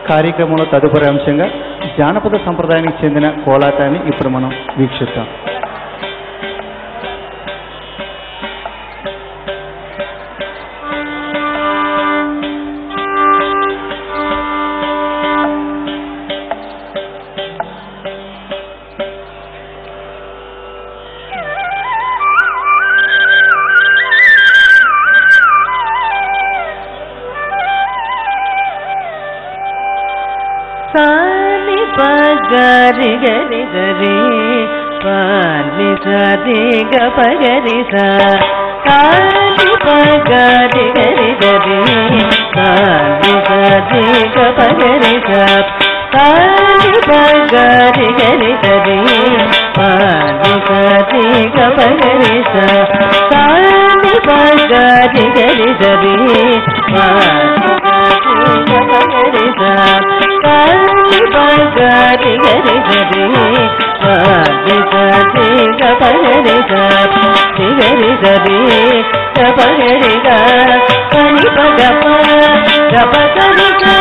కార్యక్రమంలో తదుపరి అంశంగా జానపద సంప్రదాయానికి చెందిన కోలాటాన్ని ఇప్పుడు మనం వీక్షిద్దాం. సాని పగరి గరి గరి పాని సరి గ పగరి సా సాని పగరి గరి గరి పాని సరి గ పగరి సా సాని పగరి గరి గరి పాని సరి గ పగరి సా సాని పగరి గరి గరి పాని సరి గ పగరి సా సాని పగరి గరి గరి పాని సరి గ పగరి సా గరి గరి గ పగరి గా పని పగ ప గ పగరి గా